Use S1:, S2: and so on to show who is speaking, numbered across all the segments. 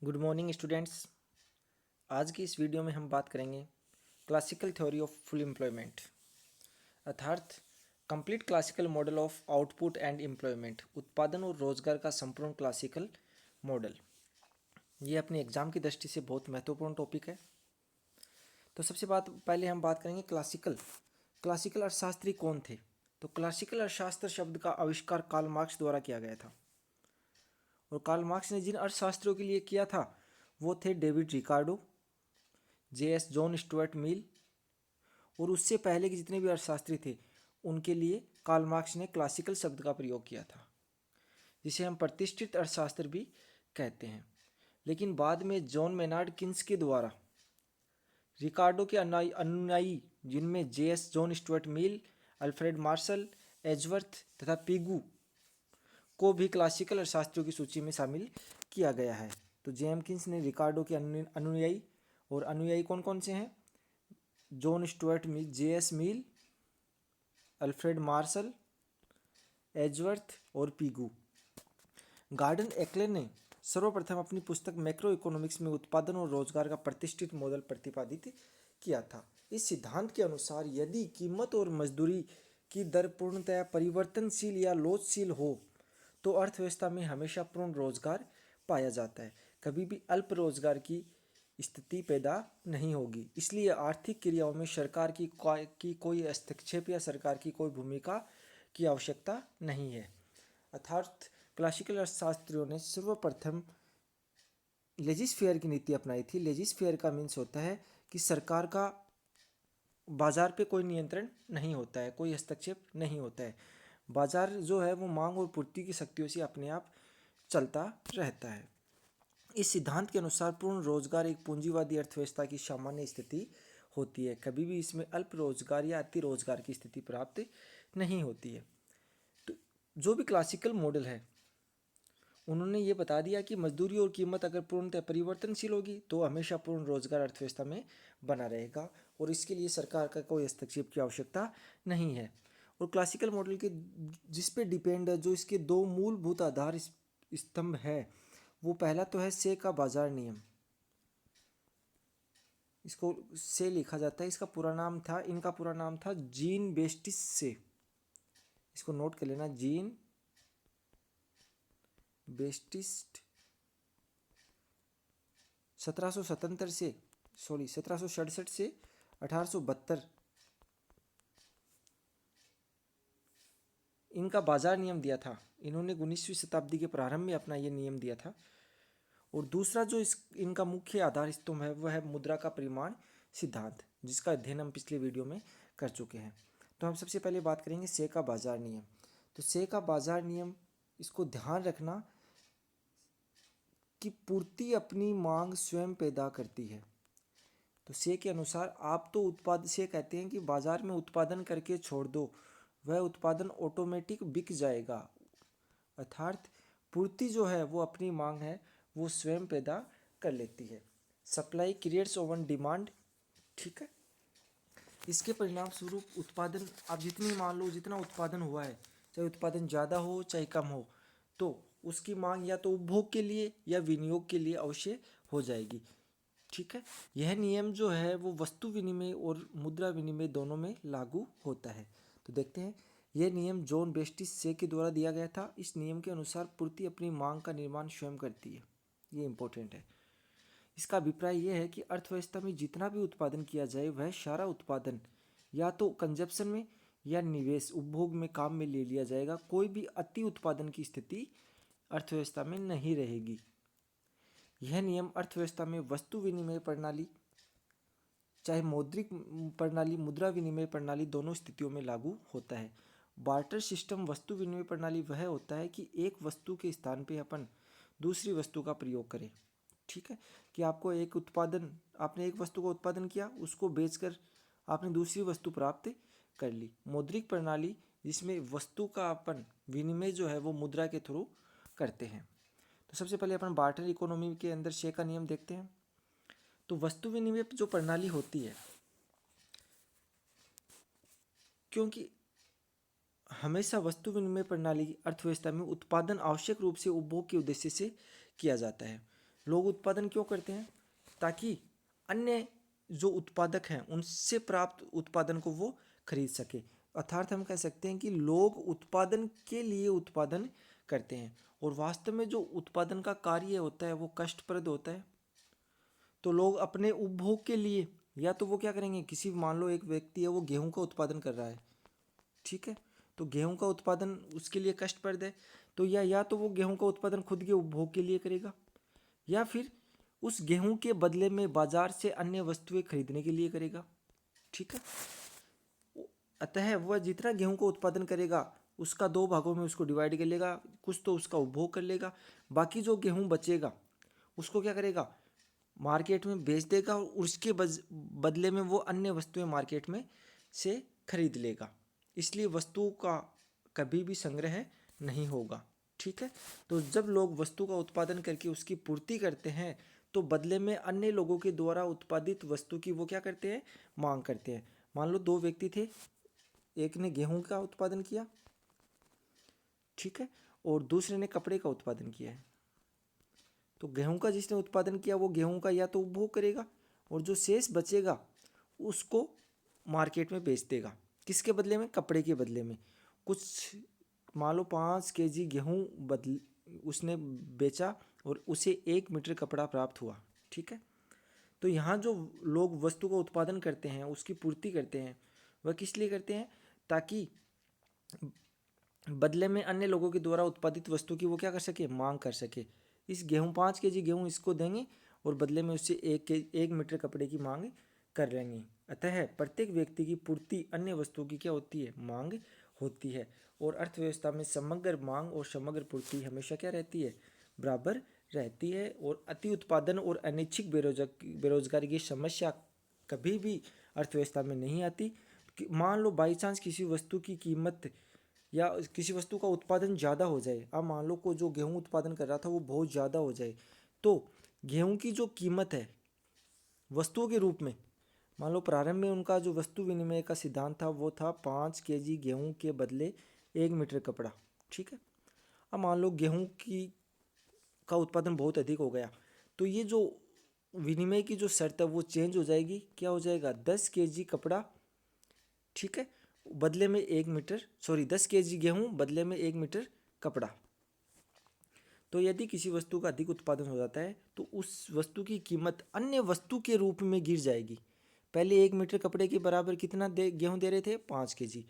S1: Good morning students. आज की इस वीडियो में हम बात करेंगे classical theory of full employment अर्थात complete classical model of output and employment, उत्पादन और रोजगार का संपूर्ण क्लासिकल मॉडल। ये अपने एग्जाम की दृष्टि से बहुत महत्वपूर्ण टॉपिक है। तो सबसे पहले हम बात करेंगे क्लासिकल अर्थशास्त्री कौन थे। तो क्लासिकल अर्थशास्त्र शब्द का आविष्कार कार्ल मार्क्स द्वारा किया गया था, और कार्ल मार्क्स ने जिन अर्थशास्त्रियों के लिए किया था वो थे David Ricardo, JS. John Stuart मिल, और उससे पहले के जितने भी अर्थशास्त्री थे उनके लिए कार्ल मार्क्स ने क्लासिकल शब्द का प्रयोग किया था, जिसे हम प्रतिष्ठित अर्थशास्त्र भी कहते हैं। लेकिन बाद में जॉन मेनार्ड किन्स के द्वारा रिकार्डो के अनुयायी जिनमें जे.एस. जॉन स्टुअर्ट मिल, अल्फ्रेड मार्शल, एजवर्थ तथा पिगू को भी क्लासिकल अर्थशास्त्रियों की सूची में शामिल किया गया है। तो जे.एम. किन्स ने रिकार्डो के अनुयायी, और अनुयायी कौन कौन से हैं? John Stuart Mill, J S. Mill, Alfred Marshall, Edgeworth और पिगू। गार्डन एक्ले ने सर्वप्रथम अपनी पुस्तक मैक्रो इकोनॉमिक्स में उत्पादन और रोजगार का प्रतिष्ठित मॉडल प्रतिपादित किया था। इस सिद्धांत के अनुसार यदि कीमत और मजदूरी की दर पूर्णतया परिवर्तनशील या लोचशील हो तो अर्थव्यवस्था में हमेशा पूर्ण रोजगार पाया जाता है, कभी भी अल्प रोजगार की स्थिति पैदा नहीं होगी। इसलिए आर्थिक क्रियाओं में सरकार की कोई हस्तक्षेप या सरकार की कोई भूमिका की आवश्यकता नहीं है। अर्थात क्लासिकल अर्थशास्त्रियों ने सर्वप्रथम लेजिस फेयर की नीति अपनाई थी। लेजिस फेयर का मीन्स होता है कि सरकार का बाजार पे कोई नियंत्रण नहीं होता है, कोई हस्तक्षेप नहीं होता है। बाजार जो है वो मांग और पूर्ति की शक्तियों से अपने आप चलता रहता है। इस सिद्धांत के अनुसार पूर्ण रोजगार एक पूंजीवादी अर्थव्यवस्था की सामान्य स्थिति होती है, कभी भी इसमें अल्प रोजगार या अति रोजगार की स्थिति प्राप्त नहीं होती है। तो जो भी क्लासिकल मॉडल है उन्होंने ये बता दिया कि मजदूरी और कीमत अगर पूर्णतः परिवर्तनशील होगी तो हमेशा पूर्ण रोजगार अर्थव्यवस्था में बना रहेगा, और इसके लिए सरकार का कोई हस्तक्षेप की आवश्यकता नहीं है। और क्लासिकल मॉडल के जिस पे डिपेंड है, जो इसके दो मूलभूत आधार स्तंभ है, वो पहला तो है से का बाजार नियम। इसको से लिखा जाता है, इनका पूरा नाम था जीन बेस्टिस से। इसको नोट कर लेना, जीन बेस्टिस्ट 1767 से 1872 इनका बाजार नियम दिया था। इन्होंने 19वीं शताब्दी के प्रारंभ में अपना ये नियम दिया था। और दूसरा जो इनका मुख्य आधार स्तंभ है वह है मुद्रा का परिमाण सिद्धांत, जिसका अध्ययन हम पिछले वीडियो में कर चुके हैं। तो हम सबसे पहले बात करेंगे से का बाजार नियम। तो से का बाजार नियम, इसको ध्यान रखना कि पूर्ति अपनी मांग स्वयं पैदा करती है। तो से के अनुसार आप तो उत्पाद से कहते हैं कि बाजार में उत्पादन करके छोड़ दो, वह उत्पादन ऑटोमेटिक बिक जाएगा। अर्थात पूर्ति जो है वो अपनी मांग है वो स्वयं पैदा कर लेती है। सप्लाई क्रिएट्स ओवन डिमांड, ठीक है। इसके परिणाम स्वरूप उत्पादन, आप जितनी मान लो जितना उत्पादन हुआ है, चाहे उत्पादन ज़्यादा हो चाहे कम हो, तो उसकी मांग या तो उपभोग के लिए या विनियोग के लिए अवश्य हो जाएगी, ठीक है। यह नियम जो है वो वस्तु विनिमय और मुद्रा विनिमय दोनों में लागू होता है। तो देखते हैं, यह नियम जॉन बेस्टिस से के द्वारा दिया गया था। इस नियम के अनुसार पूर्ति अपनी मांग का निर्माण स्वयं करती है, ये इंपॉर्टेंट है। इसका अभिप्राय यह है कि अर्थव्यवस्था में जितना भी उत्पादन किया जाए वह सारा उत्पादन या तो कंजप्शन में या निवेश उपभोग में काम में ले लिया जाएगा। कोई भी अति उत्पादन की स्थिति अर्थव्यवस्था में नहीं रहेगी। यह नियम अर्थव्यवस्था में वस्तु विनिमय प्रणाली, चाहे मौद्रिक प्रणाली, मुद्रा विनिमय प्रणाली, दोनों स्थितियों में लागू होता है। बार्टर सिस्टम वस्तु विनिमय प्रणाली वह होता है कि एक वस्तु के स्थान पे अपन दूसरी वस्तु का प्रयोग करें, ठीक है। कि आपको आपने एक वस्तु का उत्पादन किया, उसको बेचकर आपने दूसरी वस्तु प्राप्त कर ली। मौद्रिक प्रणाली जिसमें वस्तु का अपन विनिमय जो है वो मुद्रा के थ्रू करते हैं। तो सबसे पहले अपन बार्टर इकोनॉमी के अंदर शे का नियम देखते हैं। तो वस्तु विनिमय जो प्रणाली होती है, क्योंकि हमेशा वस्तु विनिमय प्रणाली अर्थव्यवस्था में उत्पादन आवश्यक रूप से उपभोग के उद्देश्य से किया जाता है। लोग उत्पादन क्यों करते हैं? ताकि अन्य जो उत्पादक हैं उनसे प्राप्त उत्पादन को वो खरीद सके। अर्थात हम कह सकते हैं कि लोग उत्पादन के लिए उत्पादन करते हैं, और वास्तव में जो उत्पादन का कार्य होता है वो कष्टप्रद होता है। तो लोग अपने उपभोग के लिए या तो वो क्या करेंगे, किसी मान लो एक व्यक्ति है वो गेहूं का उत्पादन कर रहा है, ठीक है, तो गेहूं का उत्पादन उसके लिए कष्टप्रद है, तो या तो वो गेहूं का उत्पादन खुद के उपभोग के लिए करेगा, या फिर उस गेहूं के बदले में बाजार से अन्य वस्तुएं खरीदने के लिए करेगा, ठीक है। अतः वह जितना गेहूं का उत्पादन करेगा उसका दो भागों में उसको डिवाइड कर लेगा, कुछ तो उसका उपभोग कर लेगा, बाकी जो गेहूं बचेगा उसको क्या करेगा, मार्केट में बेच देगा, और उसके बदले में वो अन्य वस्तुएं मार्केट में से खरीद लेगा। इसलिए वस्तुओं का कभी भी संग्रह नहीं होगा, ठीक है। तो जब लोग वस्तु का उत्पादन करके उसकी पूर्ति करते हैं तो बदले में अन्य लोगों के द्वारा उत्पादित वस्तु की वो क्या करते हैं, मांग करते हैं। मान लो दो व्यक्ति थे, एक ने गेहूं का उत्पादन किया, ठीक है, और दूसरे ने कपड़े का उत्पादन किया है। तो गेहूं का जिसने उत्पादन किया वो गेहूं का या तो उपभोग करेगा, और जो शेष बचेगा उसको मार्केट में बेच देगा। किसके बदले में? कपड़े के बदले में। कुछ मान लो 5 kg गेहूं बदल उसने बेचा और उसे 1 मीटर कपड़ा प्राप्त हुआ, ठीक है। तो यहाँ जो लोग वस्तु का उत्पादन करते हैं उसकी पूर्ति करते हैं, वह किस लिए करते हैं? ताकि बदले में अन्य लोगों के द्वारा उत्पादित वस्तु की वो क्या कर सके, मांग कर सके। इस गेहूँ 5 kg गेहूँ इसको देंगे और बदले में उससे 1 मीटर कपड़े की मांग कर लेंगे। अतः प्रत्येक व्यक्ति की पूर्ति अन्य वस्तुओं की क्या होती है, मांग होती है। और अर्थव्यवस्था में समग्र मांग और समग्र पूर्ति हमेशा क्या रहती है, बराबर रहती है। और अति उत्पादन और अनैच्छिक बेरोजगारी की समस्या कभी भी अर्थव्यवस्था में नहीं आती। मान लो बाई चांस किसी वस्तु की कीमत या किसी वस्तु का उत्पादन ज़्यादा हो जाए, अब मान लो को जो गेहूं उत्पादन कर रहा था वो बहुत ज़्यादा हो जाए, तो गेहूं की जो कीमत है वस्तुओं के रूप में, मान लो प्रारंभ में उनका जो वस्तु विनिमय का सिद्धांत था वो था 5 kg गेहूं के बदले 1 मीटर कपड़ा, ठीक है। अब मान लो गेहूं की का उत्पादन बहुत अधिक हो गया, तो ये जो विनिमय की जो शर्त है वो चेंज हो जाएगी। क्या हो जाएगा, 10 kg कपड़ा, ठीक है, बदले में 1 मीटर, सॉरी 10 kg गेहूं बदले में 1 मीटर कपड़ा। तो यदि किसी वस्तु का अधिक उत्पादन हो जाता है तो उस वस्तु की कीमत अन्य वस्तु के रूप में गिर जाएगी। पहले 1 मीटर कपड़े के बराबर कितना गेहूं दे रहे थे, 5 kg।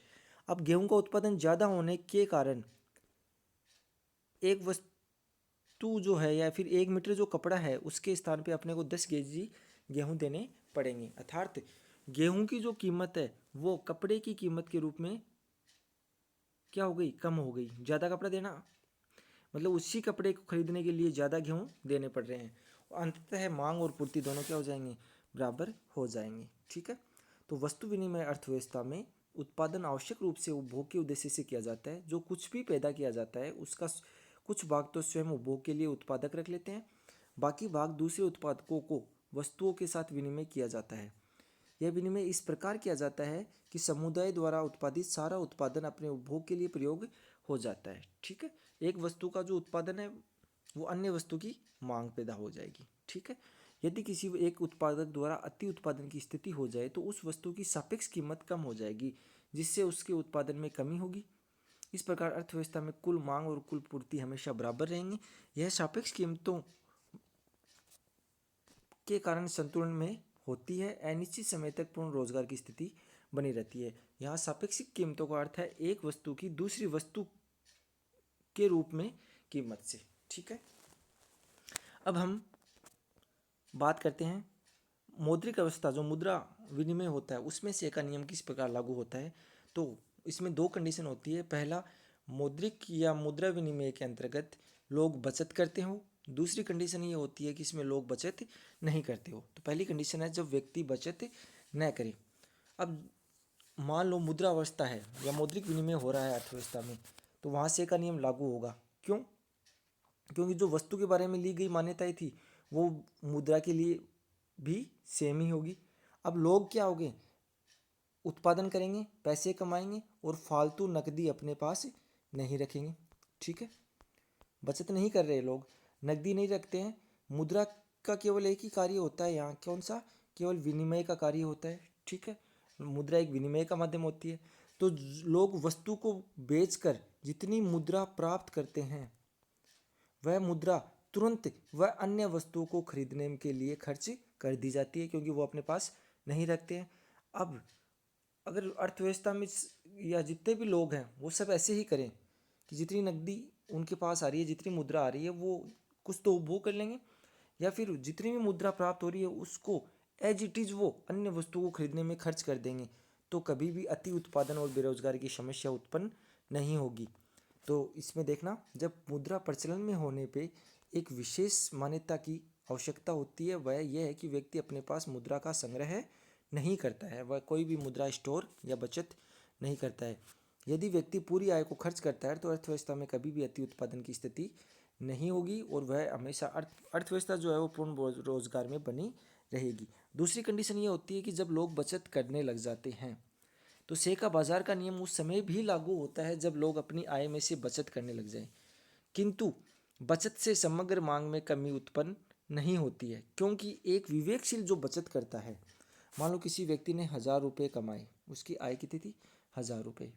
S1: अब गेहूं का उत्पादन ज़्यादा होने के कारण एक वस्तु जो है या फिर 1 मीटर जो कपड़ा है उसके स्थान पे अपने को 10 kg गेहूं देने पड़ेंगे। अर्थात गेहूं की जो कीमत है वो कपड़े की कीमत के रूप में क्या हो गई, कम हो गई। ज़्यादा कपड़ा देना मतलब उसी कपड़े को खरीदने के लिए ज़्यादा गेहूं देने पड़ रहे हैं। अंततः मांग और पूर्ति दोनों क्या हो जाएंगे, बराबर हो जाएंगे, ठीक है। तो वस्तु विनिमय अर्थव्यवस्था में उत्पादन आवश्यक रूप से उपभोग के उद्देश्य से किया जाता है। जो कुछ भी पैदा किया जाता है उसका कुछ भाग तो स्वयं उपभोग के लिए उत्पादक रख लेते हैं, बाकी भाग दूसरे उत्पादकों को वस्तुओं के साथ विनिमय किया जाता है। यह विनिमय इस प्रकार किया जाता है कि समुदाय द्वारा उत्पादित सारा उत्पादन अपने उपभोग के लिए प्रयोग हो जाता है, ठीक है। एक वस्तु का जो उत्पादन है वो अन्य वस्तु की मांग पैदा हो जाएगी, ठीक है। यदि किसी एक उत्पादक द्वारा अति उत्पादन की स्थिति हो जाए तो उस वस्तु की सापेक्ष कीमत कम हो जाएगी, जिससे उसके उत्पादन में कमी होगी। इस प्रकार अर्थव्यवस्था में कुल मांग और कुल पूर्ति हमेशा बराबर रहेंगे। यह सापेक्ष कीमतों के कारण संतुलन में होती है। अनिश्चित समय तक पूर्ण रोजगार की स्थिति बनी रहती है। यहाँ सापेक्षिक कीमतों का अर्थ है एक वस्तु की दूसरी वस्तु के रूप में कीमत से, ठीक है। अब हम बात करते हैं मौद्रिक अवस्था, जो मुद्रा विनिमय होता है उसमें से का नियम किस प्रकार लागू होता है। तो इसमें दो कंडीशन होती है। पहला, मौद्रिक या मुद्रा विनिमय के अंतर्गत लोग बचत करते हो। दूसरी कंडीशन ये होती है कि इसमें लोग बचत नहीं करते हो। तो पहली कंडीशन है जब व्यक्ति बचत न करे। अब मान लो मुद्रा अवस्था है या मौद्रिक विनिमय हो रहा है अर्थव्यवस्था में, तो वहाँ से का नियम लागू होगा। क्यों? क्योंकि जो वस्तु के बारे में ली गई मान्यताएं थी वो मुद्रा के लिए भी सेम ही होगी। अब लोग क्या होंगे, उत्पादन करेंगे, पैसे कमाएंगे और फालतू नकदी अपने पास नहीं रखेंगे, ठीक है। बचत नहीं कर रहे लोग, नकदी नहीं रखते हैं, मुद्रा का केवल एक ही कार्य होता है यहाँ, कौन सा? केवल विनिमय का कार्य होता है। ठीक है, मुद्रा एक विनिमय का माध्यम होती है। तो लोग वस्तु को बेचकर जितनी मुद्रा प्राप्त करते हैं वह मुद्रा तुरंत वह अन्य वस्तुओं को खरीदने के लिए खर्च कर दी जाती है, क्योंकि वो अपने पास नहीं रखते हैं। अब अगर अर्थव्यवस्था में या जितने भी लोग हैं वो सब ऐसे ही करें कि जितनी नकदी उनके पास आ रही है, जितनी मुद्रा आ रही है, वो कुछ तो उपभोग कर लेंगे, या फिर जितनी भी मुद्रा प्राप्त हो रही है उसको एज इट इज़ वो अन्य वस्तुओं को खरीदने में खर्च कर देंगे, तो कभी भी अति उत्पादन और बेरोजगारी की समस्या उत्पन्न नहीं होगी। तो इसमें देखना, जब मुद्रा प्रचलन में होने पे एक विशेष मान्यता की आवश्यकता होती है, वह यह है कि व्यक्ति अपने पास मुद्रा का संग्रह नहीं करता है, वह कोई भी मुद्रा स्टोर या बचत नहीं करता है। यदि व्यक्ति पूरी आय को खर्च करता है तो अर्थव्यवस्था में कभी भी अति उत्पादन की स्थिति नहीं होगी और वह हमेशा अर्थव्यवस्था जो है वो पूर्ण रोजगार में बनी रहेगी। दूसरी कंडीशन ये होती है कि जब लोग बचत करने लग जाते हैं, तो सेका बाजार का नियम उस समय भी लागू होता है जब लोग अपनी आय में से बचत करने लग जाएं। किंतु बचत से समग्र मांग में कमी उत्पन्न नहीं होती है, क्योंकि एक विवेकशील जो बचत करता है, मान लो किसी व्यक्ति ने 1,000 रुपये कमाए, उसकी आय कितनी थी? 1,000 रुपये।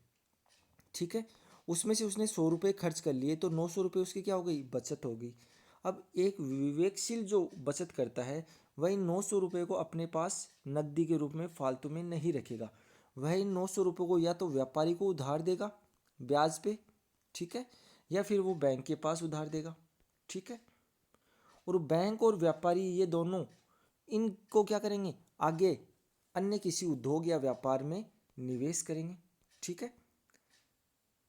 S1: ठीक है, उसमें से उसने 100 रुपये खर्च कर लिए, तो 900 रुपये उसकी क्या हो गई? बचत हो गई। अब एक विवेकशील जो बचत करता है वह इन 900 रुपये को अपने पास नकदी के रूप में फालतू में नहीं रखेगा, वह इन 900 रुपये को या तो व्यापारी को उधार देगा ब्याज पे, ठीक है, या फिर वो बैंक के पास उधार देगा। ठीक है, और बैंक और व्यापारी ये दोनों इनको क्या करेंगे? आगे अन्य किसी उद्योग या व्यापार में निवेश करेंगे। ठीक है,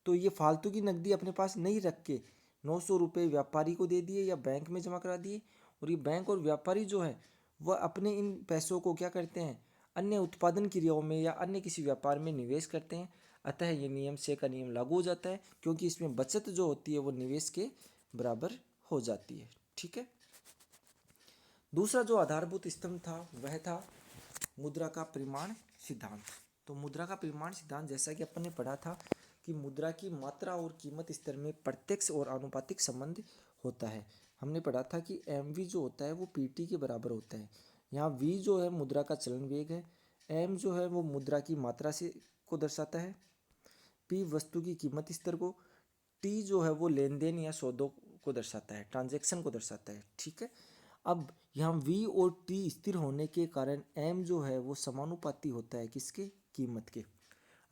S1: तो ये फालतू की नकदी अपने पास नहीं रख के 900 रुपये व्यापारी को दे दिए या बैंक में जमा करा दिए, और ये बैंक और व्यापारी जो है वह अपने इन पैसों को क्या करते हैं? अन्य उत्पादन क्रियाओं में या अन्य किसी व्यापार में निवेश करते हैं। अतः ये नियम से का नियम लागू हो जाता है, क्योंकि इसमें बचत जो होती है वो निवेश के बराबर हो जाती है। ठीक है, दूसरा जो आधारभूत स्तंभ था वह था मुद्रा का परिमाण सिद्धांत। तो मुद्रा का परिमाण सिद्धांत, जैसा कि अपन ने पढ़ा था कि मुद्रा की मात्रा और कीमत स्तर में प्रत्यक्ष और आनुपातिक संबंध होता है। हमने पढ़ा था कि mv जो होता है वो pt के बराबर होता है। यहाँ v जो है मुद्रा का चलन वेग है, m जो है वो मुद्रा की मात्रा से को दर्शाता है, p वस्तु की कीमत स्तर को, t जो है वो लेन देन या सौदों को दर्शाता है, ट्रांजैक्शन को दर्शाता है। ठीक है, अब यहाँ v और t स्थिर होने के कारण m जो है वो समानुपाती होता है किसके? कीमत के।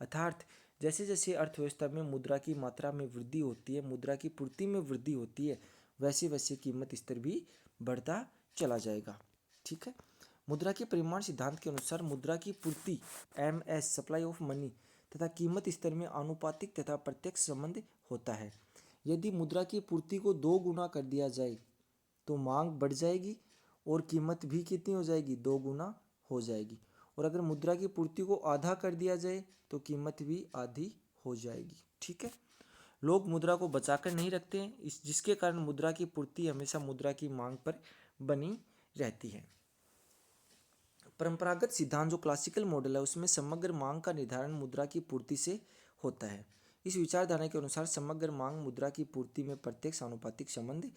S1: अर्थात जैसे जैसे अर्थव्यवस्था में मुद्रा की मात्रा में वृद्धि होती है, मुद्रा की पूर्ति में वृद्धि होती है, वैसे वैसे कीमत स्तर भी बढ़ता चला जाएगा। ठीक है, मुद्रा के परिमाण सिद्धांत के अनुसार मुद्रा की पूर्ति MS सप्लाई ऑफ मनी तथा कीमत स्तर में आनुपातिक तथा प्रत्यक्ष संबंध होता है। यदि मुद्रा की पूर्ति को 2 गुना कर दिया जाए तो मांग बढ़ जाएगी और कीमत भी कितनी हो जाएगी? 2 गुना हो जाएगी। और अगर मुद्रा की पूर्ति को आधा कर दिया जाए तो कीमत भी आधी हो जाएगी। ठीक है, लोग मुद्रा को बचाकर नहीं रखते हैं, इस जिसके कारण मुद्रा की पूर्ति हमेशा मुद्रा की मांग पर बनी रहती है। परंपरागत सिद्धांत जो क्लासिकल मॉडल है उसमें समग्र मांग का निर्धारण मुद्रा की पूर्ति से होता है। इस विचारधारा के अनुसार समग्र मांग मुद्रा की पूर्ति में प्रत्यक्ष आनुपातिक संबंध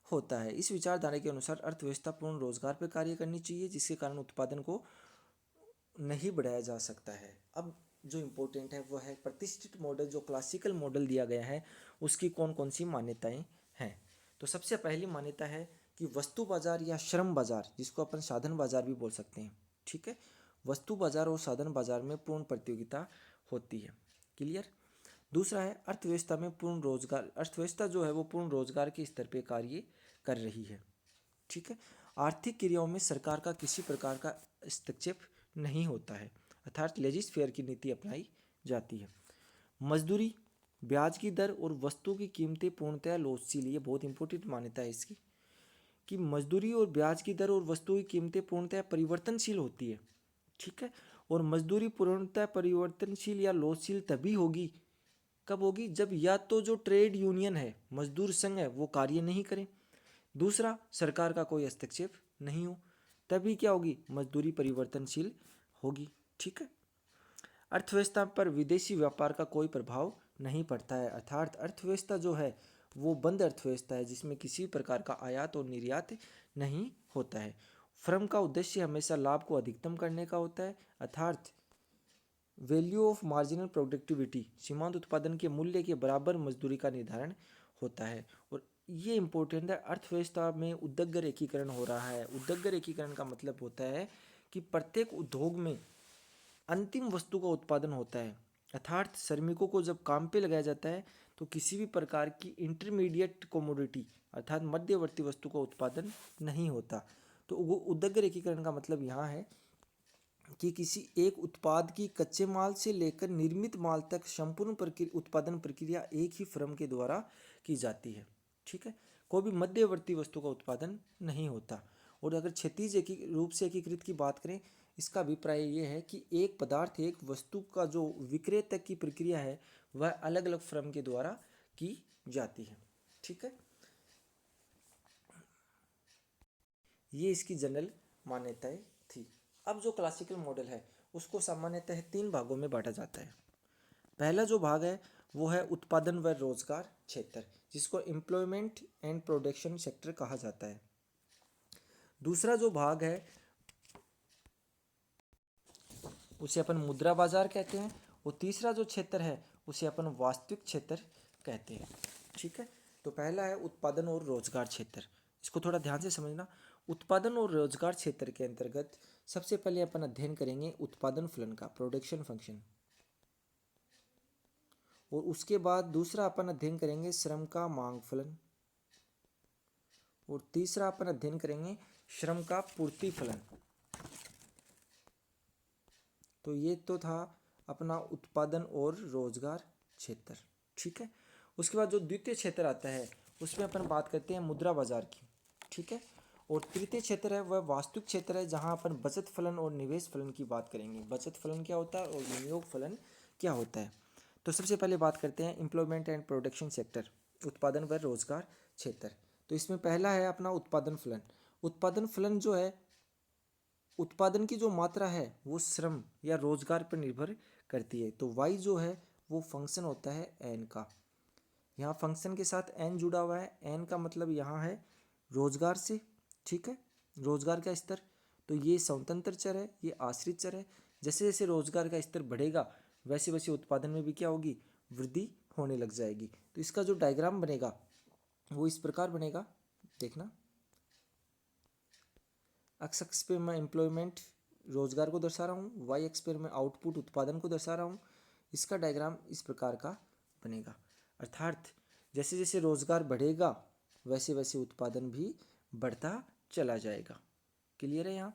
S1: होता है। इस विचारधारा के अनुसार अर्थव्यवस्था पूर्ण रोजगार पर कार्य करनी चाहिए, जिसके कारण उत्पादन को नहीं बढ़ाया जा सकता है। अब जो इम्पोर्टेंट है वह है प्रतिष्ठित मॉडल जो क्लासिकल मॉडल दिया गया है उसकी कौन कौन सी मान्यताएं हैं। तो सबसे पहली मान्यता है कि वस्तु बाजार या श्रम बाजार, जिसको अपन साधन बाजार भी बोल सकते हैं, ठीक है, वस्तु बाजार और साधन बाजार में पूर्ण प्रतियोगिता होती है। क्लियर। दूसरा है अर्थव्यवस्था में पूर्ण रोजगार, अर्थव्यवस्था जो है वो पूर्ण रोजगार के स्तर पर कार्य कर रही है। ठीक है, आर्थिक क्रियाओं में सरकार का किसी प्रकार का हस्तक्षेप नहीं होता है, अर्थात लेजिस फेयर की नीति अपनाई जाती है। मजदूरी, ब्याज की दर और वस्तु की कीमतें पूर्णतः लोचशील, ये बहुत इंपॉर्टेंट मान्यता है इसकी, कि मजदूरी और ब्याज की दर और वस्तु की कीमतें पूर्णतः परिवर्तनशील होती है। ठीक है, और मजदूरी पूर्णतः परिवर्तनशील या लोचशील तभी होगी, कब होगी? जब या तो जो ट्रेड यूनियन है, मजदूर संघ है, वो कार्य नहीं करे, दूसरा सरकार का कोई हस्तक्षेप नहीं हो, तभी क्या होगी? मजदूरी परिवर्तनशील होगी। ठीक है, अर्थव्यवस्था पर विदेशी व्यापार का कोई प्रभाव नहीं पड़ता है, अर्थात अर्थव्यवस्था जो है वो बंद अर्थव्यवस्था है जिसमें किसी भी प्रकार का आयात और निर्यात नहीं होता है। फर्म का उद्देश्य हमेशा लाभ को अधिकतम करने का होता है, अर्थात वैल्यू ऑफ मार्जिनल प्रोडक्टिविटी, सीमांत उत्पादन के मूल्य के बराबर मजदूरी का निर्धारण होता है। और ये इंपॉर्टेंट है, अर्थव्यवस्था में उद्योगगर एकीकरण हो रहा है। उद्योगगर एकीकरण का मतलब होता है कि प्रत्येक उद्योग में अंतिम वस्तु का उत्पादन होता है, अर्थात श्रमिकों को जब काम पे लगाया जाता है तो किसी भी प्रकार की इंटरमीडिएट कमोडिटी अर्थात मध्यवर्ती वस्तु का उत्पादन नहीं होता। तो वो उद्योगगर एकीकरण का मतलब यहाँ है कि किसी एक उत्पाद की कच्चे माल से लेकर निर्मित माल तक संपूर्ण उत्पादन प्रक्रिया एक ही फर्म के द्वारा की जाती है। ठीक है, कोई भी मध्यवर्ती वस्तु का उत्पादन नहीं होता। और अगर क्षैतिज रूप से एकीकृत की बात करें, इसका अभिप्राय ये है कि एक पदार्थ एक वस्तु का जो विक्रय तक की प्रक्रिया है वह अलग अलग फर्म के द्वारा की जाती है। ठीक है, ये इसकी जनरल मान्यताएं थी। अब जो क्लासिकल मॉडल है उसको सामान्यतः 3 भागों में बांटा जाता है। पहला जो भाग है वो है उत्पादन व रोजगार क्षेत्र, जिसको एम्प्लॉयमेंट एंड प्रोडक्शन सेक्टर कहा जाता है। दूसरा जो भाग है उसे अपन मुद्रा बाजार कहते हैं। और तीसरा जो क्षेत्र है उसे अपन वास्तविक क्षेत्र कहते हैं। ठीक है, तो पहला है उत्पादन और रोजगार क्षेत्र, इसको थोड़ा ध्यान से समझना। उत्पादन और रोजगार क्षेत्र के अंतर्गत सबसे पहले अपन अध्ययन करेंगे उत्पादन फलन का, प्रोडक्शन फंक्शन। और उसके बाद दूसरा अपन अध्ययन करेंगे श्रम का मांग फलन। और तीसरा अपन अध्ययन करेंगे श्रम का पूर्ति फलन। तो ये तो था अपना उत्पादन और रोजगार क्षेत्र। ठीक है, उसके बाद जो द्वितीय क्षेत्र आता है उसमें अपन बात करते हैं मुद्रा बाजार की। ठीक है, और तृतीय क्षेत्र है वह वास्तविक क्षेत्र है, जहां अपन बचत फलन और निवेश फलन की बात करेंगे। बचत फलन क्या होता है और विनियोग फलन क्या होता है। तो सबसे पहले बात करते हैं एम्प्लॉयमेंट एंड प्रोडक्शन सेक्टर, उत्पादन व रोजगार क्षेत्र। तो इसमें पहला है अपना उत्पादन फलन। उत्पादन फलन जो है, उत्पादन की जो मात्रा है वो श्रम या रोजगार पर निर्भर करती है। तो y जो है वो फंक्शन होता है n का। यहाँ फंक्शन के साथ n जुड़ा हुआ है। n का मतलब यहाँ है रोजगार से। ठीक है, रोजगार का स्तर। तो ये स्वतंत्र चर है, ये आश्रित चर है। जैसे जैसे रोजगार का स्तर बढ़ेगा वैसे वैसे उत्पादन में भी क्या होगी, वृद्धि होने लग जाएगी। तो इसका जो डायग्राम बनेगा वो इस प्रकार बनेगा, देखना। एक्स अक्ष पे मैं एम्प्लॉयमेंट रोजगार को दर्शा रहा हूँ, वाई अक्ष पर मैं आउटपुट उत्पादन को दर्शा रहा हूँ। इसका डायग्राम इस प्रकार का बनेगा, अर्थात जैसे जैसे रोजगार बढ़ेगा वैसे वैसे उत्पादन भी बढ़ता चला जाएगा। क्लियर है यहाँ।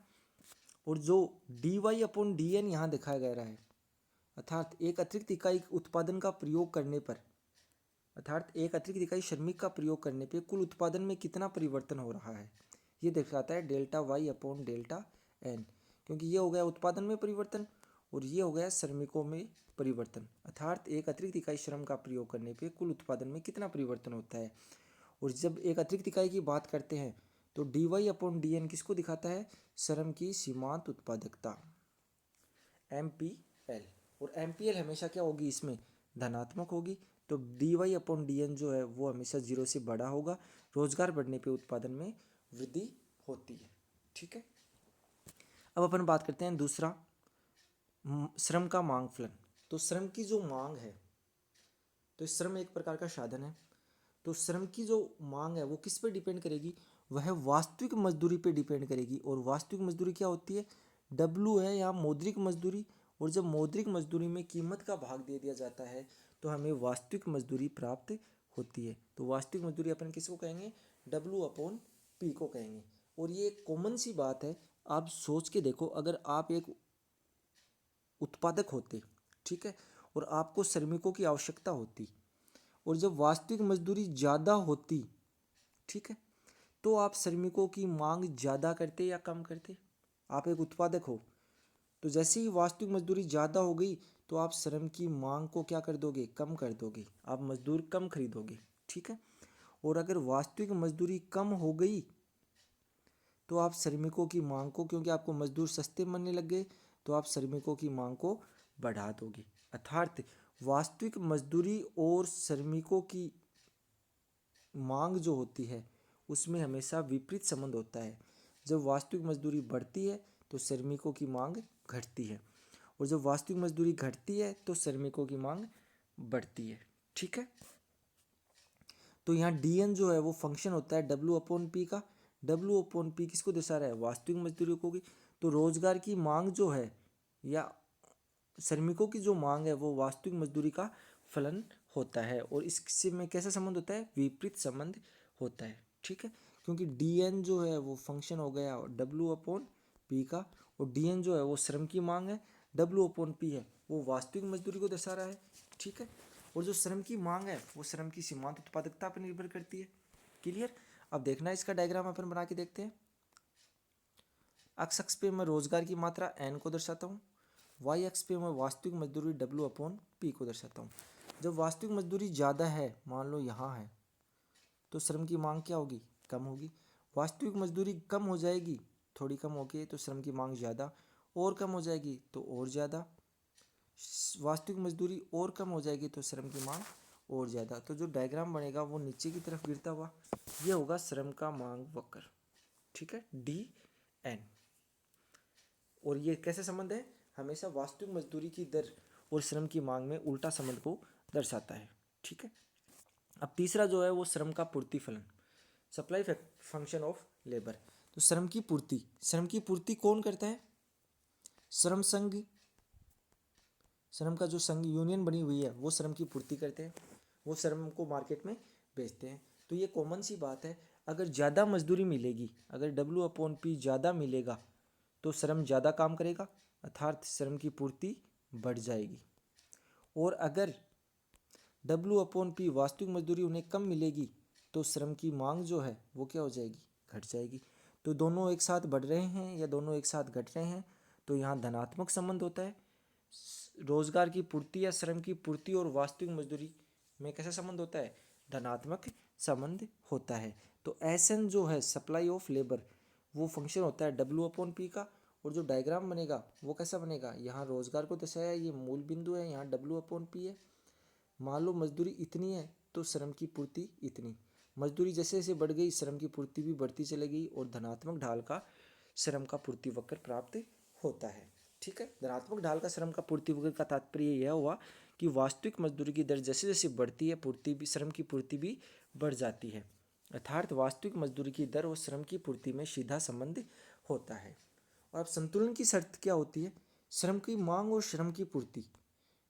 S1: और जो D Y upon D N यहाँ दिखाया गया है, अर्थात एक अतिरिक्त इकाई उत्पादन का प्रयोग करने पर, अर्थात एक अतिरिक्त इकाई श्रमिक का प्रयोग करने पे कुल उत्पादन में कितना परिवर्तन हो रहा है, ये दिखाता है delta Y upon delta N. क्योंकि ये हो गया उत्पादन में परिवर्तन और ये हो गया श्रमिकों में परिवर्तन, अर्थात एक अतिरिक्त इकाई श्रम का प्रयोग करने पे कुल उत्पादन में कितना परिवर्तन होता है। और जब एक अतिरिक्त इकाई की बात करते हैं तो D Y upon D N किसको दिखाता है, श्रम की सीमांत उत्पादकता, एम पी एल। और एम पी एल हमेशा क्या होगी, इसमें धनात्मक होगी। तो D Y upon D N जो है वो हमेशा जीरो से बड़ा होगा। रोजगार बढ़ने पे उत्पादन में वृद्धि होती है। ठीक है, अब अपन बात करते हैं दूसरा श्रम का मांग फलन। तो श्रम की जो मांग है, तो श्रम एक प्रकार का साधन है। तो श्रम की जो मांग है वो किस पे डिपेंड करेगी, वह वास्तविक मजदूरी पे डिपेंड करेगी। और वास्तविक मजदूरी क्या होती है, डब्लू है या मौद्रिक मजदूरी। और जब मौद्रिक मजदूरी में कीमत का भाग दे दिया जाता है तो हमें वास्तविक मजदूरी प्राप्त होती है। तो वास्तविक मजदूरी अपन किसको कहेंगे, डब्लू अपॉन पी को कहेंगे। और ये एक कॉमन सी बात है, आप सोच के देखो, अगर आप एक उत्पादक होते, ठीक है, और आपको श्रमिकों की आवश्यकता होती और जब वास्तविक मजदूरी ज़्यादा होती, ठीक है, तो आप श्रमिकों की मांग ज़्यादा करते या कम करते। आप एक उत्पादक हो तो जैसे ही वास्तविक मजदूरी ज़्यादा हो गई तो आप श्रम की मांग को क्या कर दोगे, कम कर दोगे, आप मजदूर कम खरीदोगे। ठीक है, और अगर वास्तविक मजदूरी कम हो गई तो आप श्रमिकों की मांग को, क्योंकि आपको मजदूर सस्ते मिलने लग गए, तो आप श्रमिकों की मांग को बढ़ा दोगे। अर्थात वास्तविक मजदूरी और श्रमिकों की मांग जो होती है उसमें हमेशा विपरीत संबंध होता है। जब वास्तविक मजदूरी बढ़ती है तो श्रमिकों की मांग घटती है, और जब वास्तविक मजदूरी घटती है तो श्रमिकों की मांग बढ़ती है। ठीक है, तो यहाँ डी जो है वो फंक्शन होता है W/P का। W/P किसको दर्शा रहा है? वास्तविक मजदूरी को भी। तो रोजगार की मांग जो है या श्रमिकों की जो मांग है वो वास्तविक मजदूरी का फलन होता है, और इससे में कैसा संबंध होता है? विपरीत संबंध होता है। ठीक है, क्योंकि डी जो है वो फंक्शन हो गया W/P का, और डी जो है वो श्रम की मांग है, W/P है वो वास्तविक मजदूरी को दर्शा रहा है। ठीक है, और जो श्रम की मांग है वो श्रम की सीमांत उत्पादकता पर निर्भर करती है। क्लियर? अब देखना इसका डायग्राम अपन बना के देखते हैं। एक्स अक्ष पे मैं रोजगार की मात्रा n को दर्शाता हूँ, वाई अक्ष पे मैं वास्तविक मजदूरी W/P को दर्शाता हूँ। जब वास्तविक मजदूरी ज़्यादा है, मान लो यहाँ है, तो श्रम की मांग क्या होगी? कम होगी। वास्तविक मजदूरी कम हो जाएगी, थोड़ी कम होगी, तो श्रम की मांग ज़्यादा, और कम हो जाएगी तो और ज़्यादा। वास्तविक मजदूरी और कम हो जाएगी तो श्रम की मांग और ज़्यादा। तो जो डायग्राम बनेगा वो नीचे की तरफ गिरता हुआ, ये होगा श्रम का मांग वक्र। ठीक है, DN। और ये कैसे संबंध है? हमेशा वास्तविक मजदूरी की दर और श्रम की मांग में उल्टा संबंध को दर्शाता है। ठीक है, अब तीसरा जो है वो श्रम का पूर्ति फलन, सप्लाई फंक्शन ऑफ लेबर। तो श्रम की पूर्ति कौन करता है? श्रम संघ, श्रम का जो संघ यूनियन बनी हुई है वो श्रम की पूर्ति करते हैं, वो श्रम को मार्केट में बेचते हैं। तो ये कॉमन सी बात है, अगर ज़्यादा मजदूरी मिलेगी, अगर W/P ज़्यादा मिलेगा तो श्रम ज़्यादा काम करेगा, अर्थात श्रम की पूर्ति बढ़ जाएगी। और अगर W/P वास्तविक मजदूरी उन्हें कम मिलेगी तो श्रम की मांग जो है वो क्या हो जाएगी? घट जाएगी। तो दोनों एक साथ बढ़ रहे हैं या दोनों एक साथ घट रहे हैं, तो यहाँ धनात्मक संबंध होता है। रोजगार की पूर्ति या श्रम की पूर्ति और वास्तविक मजदूरी में कैसा संबंध होता है? धनात्मक संबंध होता है। तो SN जो है सप्लाई ऑफ लेबर, वो फंक्शन होता है W/P का, और जो डायग्राम बनेगा वो कैसा बनेगा? यहाँ रोजगार को दर्शाया, ये मूल बिंदु है, यहाँ W/P है। मान लो मजदूरी इतनी है तो श्रम की पूर्ति इतनी, मजदूरी जैसे जैसे बढ़ गई श्रम की पूर्ति भी बढ़ती चलेगी, और धनात्मक ढाल का श्रम का पूर्ति वक्र प्राप्त होता है। ठीक है, धनात्मक ढाल का श्रम का पूर्ति वक्र का तात्पर्य यह हुआ कि वास्तविक मजदूरी की दर जैसे जैसे बढ़ती है, पूर्ति भी, श्रम की पूर्ति भी बढ़ जाती है, अर्थात वास्तविक मजदूरी की दर और श्रम की पूर्ति में सीधा संबंध होता है। और अब संतुलन की शर्त क्या होती है? श्रम की मांग और श्रम की पूर्ति।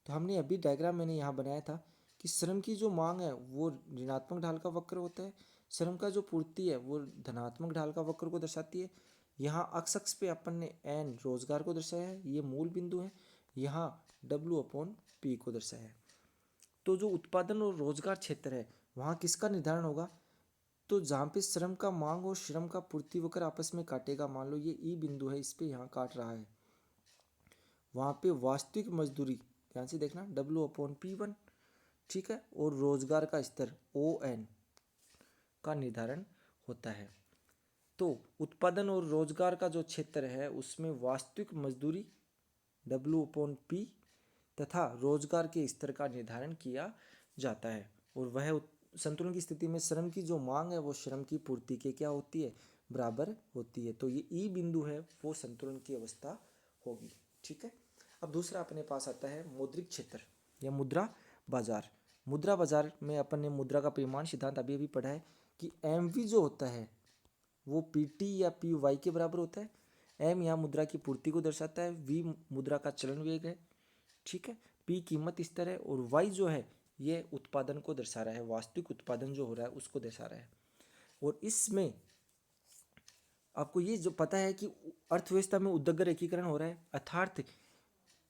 S1: तो हमने अभी डायग्राम मैंने यहाँ बनाया था कि श्रम की जो मांग है वो ऋणात्मक ढाल का वक्र होता है, श्रम का जो पूर्ति है वो धनात्मक ढाल का वक्र को दर्शाती है। यहाँ एक्स अक्ष पे अपन ने N रोजगार को दर्शाया है, ये मूल बिंदु है, यहाँ W/P को दर्शाया है। तो जो उत्पादन और रोजगार क्षेत्र है वहाँ किसका निर्धारण होगा? तो जहाँ पे श्रम का मांग और श्रम का पूर्ति वक्र आपस में काटेगा, मान लो ये E बिंदु है, इस पे यहाँ काट रहा है, वहाँ पे वास्तविक मजदूरी, ध्यान से देखना, W/P1। ठीक है, और रोजगार का स्तर ON का निर्धारण होता है। तो उत्पादन और रोजगार का जो क्षेत्र है उसमें वास्तविक मजदूरी W/P तथा रोजगार के स्तर का निर्धारण किया जाता है, और वह संतुलन की स्थिति में श्रम की जो मांग है वो श्रम की पूर्ति के क्या होती है? बराबर होती है। तो ये E बिंदु है वो संतुलन की अवस्था होगी। ठीक है, अब दूसरा अपने पास आता है मौद्रिक क्षेत्र या मुद्रा बाजार। मुद्रा बाजार में अपन ने मुद्रा का परिमाण सिद्धांत अभी अभी पढ़ा है कि MV जो होता है वो PT या PY के बराबर होता है। M यहाँ मुद्रा की पूर्ति को दर्शाता है, V मुद्रा का चलन वेग है, ठीक है, P कीमत स्तर है, और Y जो है ये उत्पादन को दर्शा रहा है, वास्तविक उत्पादन जो हो रहा है उसको दर्शा रहा है। और इसमें आपको ये जो पता है कि अर्थव्यवस्था में उद्योग एकीकरण हो रहा है, अर्थात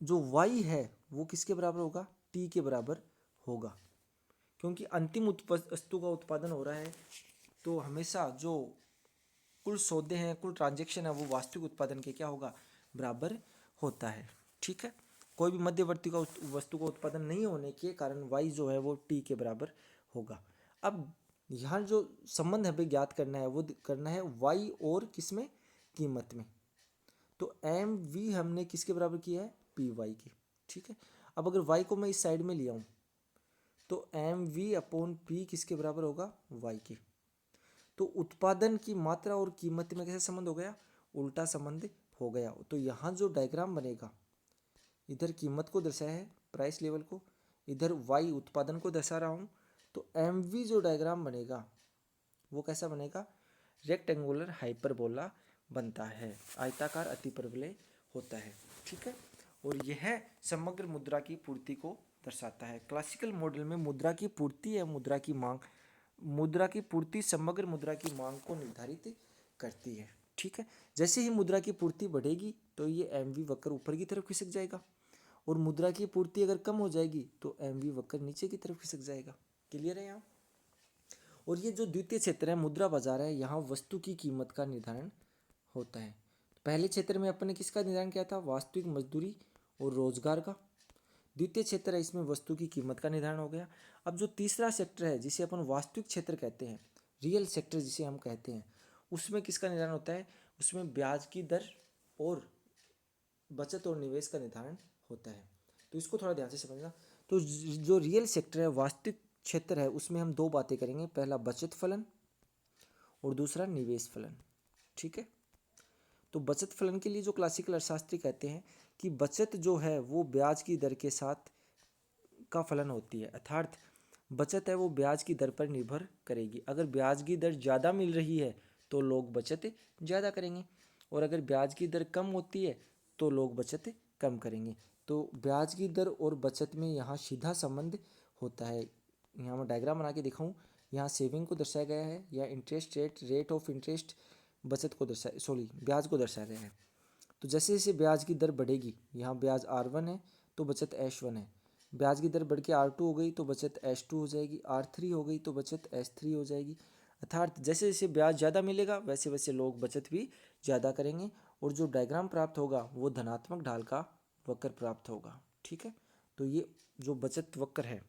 S1: जो Y है वो किसके बराबर होगा? T के बराबर होगा, क्योंकि अंतिम वस्तु का उत्पादन हो रहा है, तो हमेशा जो कुल सौदे हैं, कुल ट्रांजैक्शन है वो वास्तविक उत्पादन के क्या होगा? बराबर होता है। ठीक है, कोई भी मध्यवर्ती का वस्तु का उत्पादन नहीं होने के कारण Y जो है वो T के बराबर होगा। अब यहाँ जो संबंध हमें ज्ञात करना है वो करना है Y और किसमें? कीमत में। तो MV हमने किसके बराबर किया है? PY के। ठीक है, अब अगर Y को मैं इस साइड में लिया हूँ तो एम वी अपॉन पी किसके बराबर होगा, वाई के। तो उत्पादन की मात्रा और कीमत में कैसा संबंध हो गया, उल्टा संबंध हो गया। तो यहाँ जो डायग्राम बनेगा, इधर कीमत को दर्शाया है, प्राइस लेवल को, इधर वाई उत्पादन को दर्शा रहा हूँ। तो एम वी जो डायग्राम बनेगा वो कैसा बनेगा, रेक्टेंगुलर हाइपरबोला बनता है, आयताकार अतिपरवलय होता है। ठीक है, और यह समग्र मुद्रा की पूर्ति को दर्शाता है। क्लासिकल मॉडल में मुद्रा की पूर्ति या मुद्रा की मांग, मुद्रा की पूर्ति समग्र मुद्रा की मांग को निर्धारित करती है। ठीक है, जैसे ही मुद्रा की पूर्ति बढ़ेगी तो ये एम वी वक्र ऊपर की तरफ खिसक जाएगा, और मुद्रा की पूर्ति अगर कम हो जाएगी तो एम वी वक्र नीचे की तरफ खिसक जाएगा। क्लियर है यहाँ। और ये जो द्वितीय क्षेत्र है, मुद्रा बाजार है, यहाँ वस्तु की कीमत का निर्धारण होता है। पहले क्षेत्र में अपन ने किसका निर्धारण किया था, वास्तविक मजदूरी और रोजगार का। द्वितीय क्षेत्र है, इसमें वस्तु की कीमत का निर्धारण हो गया। अब जो तीसरा सेक्टर है जिसे अपन वास्तविक क्षेत्र कहते हैं, रियल सेक्टर जिसे हम कहते हैं, उसमें किसका निर्धारण होता है, उसमें ब्याज की दर और बचत और निवेश का निर्धारण होता है। तो इसको थोड़ा ध्यान से समझना। तो जो रियल सेक्टर है, वास्तविक क्षेत्र है, उसमें हम दो बातें करेंगे, पहला बचत फलन और दूसरा निवेश फलन। ठीक है, तो बचत फलन के लिए जो क्लासिकल अर्थशास्त्री कहते हैं कि बचत जो है वो ब्याज की दर के साथ का फलन होती है, अर्थात बचत है वो ब्याज की दर पर निर्भर करेगी। अगर ब्याज की दर ज़्यादा मिल रही है तो लोग बचत ज़्यादा करेंगे, और अगर ब्याज की दर कम होती है तो लोग बचत कम करेंगे। तो ब्याज की दर और बचत में यहाँ सीधा संबंध होता है। यहाँ मैं डायग्राम बना के दिखाऊँ, यहाँ सेविंग को दर्शाया गया है, या interest rate, rate of interest बचत को दर्शाया, सॉरी ब्याज को दर्शाया गया है। तो जैसे जैसे ब्याज की दर बढ़ेगी, यहाँ ब्याज R1 है तो बचत H1 है, ब्याज की दर बढ़ के R2 हो गई तो बचत H2 हो जाएगी, R3 हो गई तो बचत H3 हो जाएगी। अर्थात जैसे जैसे ब्याज ज़्यादा मिलेगा वैसे वैसे लोग बचत भी ज़्यादा करेंगे, और जो डायग्राम प्राप्त होगा वो धनात्मक ढाल का वक्र प्राप्त होगा। ठीक है, तो ये जो बचत वक्र है,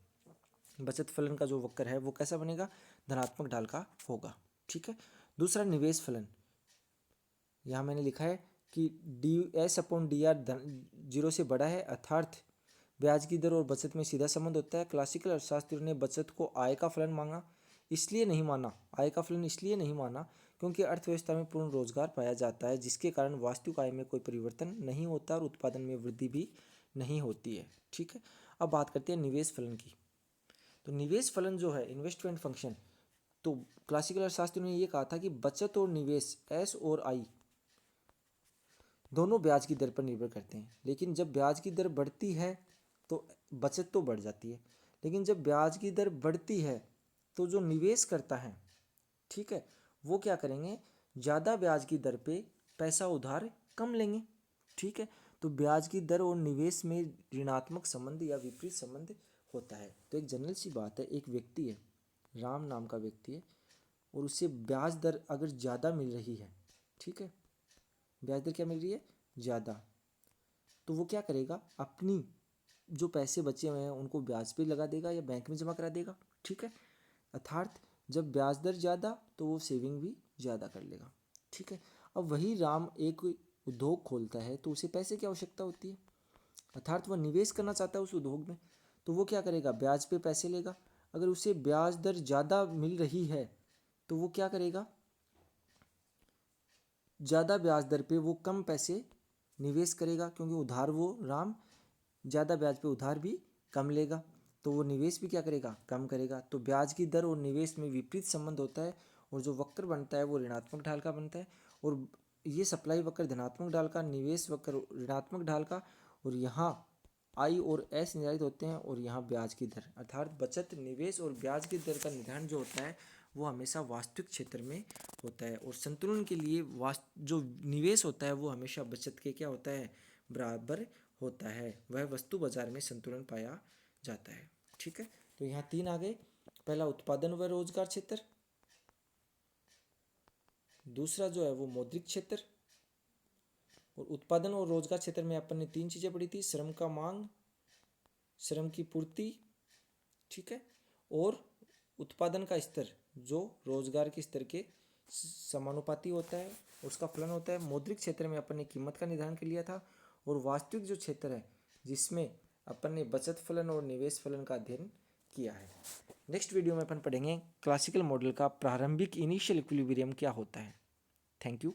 S1: बचत फलन का जो वक्र है वो कैसा बनेगा, धनात्मक ढाल का होगा। ठीक है, दूसरा निवेश फलन, यहाँ मैंने लिखा है कि D S upon D R zero से बड़ा है, अर्थात ब्याज की दर और बचत में सीधा संबंध होता है। क्लासिकल अर्थशास्त्रियों ने बचत को आय का फलन मांगा, इसलिए नहीं माना, आय का फलन इसलिए नहीं माना क्योंकि अर्थव्यवस्था में पूर्ण रोजगार पाया जाता है, जिसके कारण वास्तविक आय में कोई परिवर्तन नहीं होता और उत्पादन में वृद्धि भी नहीं होती है। ठीक है, अब बात करते हैं निवेश फलन की। तो निवेश फलन जो है, इन्वेस्टमेंट फंक्शन, तो क्लासिकल अर्थशास्त्रियों ने ये कहा था कि बचत और निवेश एस और आई दोनों ब्याज की दर पर निर्भर करते हैं, लेकिन जब ब्याज की दर बढ़ती है तो बचत तो बढ़ जाती है, लेकिन जब ब्याज की दर बढ़ती है तो जो निवेश करता है, ठीक है, वो क्या करेंगे, ज़्यादा ब्याज की दर पे पैसा उधार कम लेंगे। ठीक है, तो ब्याज की दर और निवेश में ऋणात्मक संबंध या विपरीत संबंध होता है। तो एक जनरल सी बात है, एक व्यक्ति है, राम नाम का व्यक्ति है, और उससे ब्याज दर अगर ज़्यादा मिल रही है, ठीक है, ब्याज दर क्या मिल रही है, ज़्यादा, तो वो क्या करेगा, अपनी जो पैसे बचे हुए हैं उनको ब्याज पे लगा देगा या बैंक में जमा करा देगा। ठीक है, अर्थात जब ब्याज दर ज़्यादा तो वो सेविंग भी ज़्यादा कर लेगा। ठीक है, अब वही राम एक उद्योग खोलता है तो उसे पैसे की आवश्यकता होती है, अर्थात वह निवेश करना चाहता है उस उद्योग में, तो वो क्या करेगा, ब्याज पे पैसे लेगा। अगर उसे ब्याज दर ज़्यादा मिल रही है तो वो क्या करेगा, ज़्यादा ब्याज दर पे वो कम पैसे निवेश करेगा, क्योंकि उधार वो राम ज़्यादा ब्याज पे उधार भी कम लेगा, तो वो निवेश भी क्या करेगा, कम करेगा। तो ब्याज की दर और निवेश में विपरीत संबंध होता है, और जो वक्र बनता है वो ऋणात्मक ढाल का बनता है, और ये सप्लाई वक्र धनात्मक ढाल का, निवेश वक्र ऋणात्मक ढाल का, और यहाँ आई और एस निर्धारित होते हैं, और यहाँ ब्याज की दर, अर्थात बचत, निवेश और ब्याज की दर का निर्धारण जो होता है वो हमेशा वास्तविक क्षेत्र में होता है, और संतुलन के लिए जो निवेश होता है वो हमेशा बचत के क्या होता है, बराबर होता है, वह वस्तु बाजार में संतुलन पाया जाता है। ठीक है, तो यहाँ तीन आ गए, पहला उत्पादन व रोजगार क्षेत्र, दूसरा जो है वो मौद्रिक क्षेत्र, और उत्पादन और रोजगार क्षेत्र में अपन ने तीन चीज़ें पढ़ी थी, श्रम का मांग, श्रम की पूर्ति, ठीक है, और उत्पादन का स्तर जो रोजगार के स्तर के समानुपाती होता है, उसका फलन होता है। मौद्रिक क्षेत्र में अपन ने कीमत का निर्धारण कर लिया था, और वास्तविक जो क्षेत्र है जिसमें अपन ने बचत फलन और निवेश फलन का अध्ययन किया है। नेक्स्ट वीडियो में अपन पढ़ेंगे क्लासिकल मॉडल का प्रारंभिक इनिशियल इक्विलिब्रियम क्या होता है। Thank you.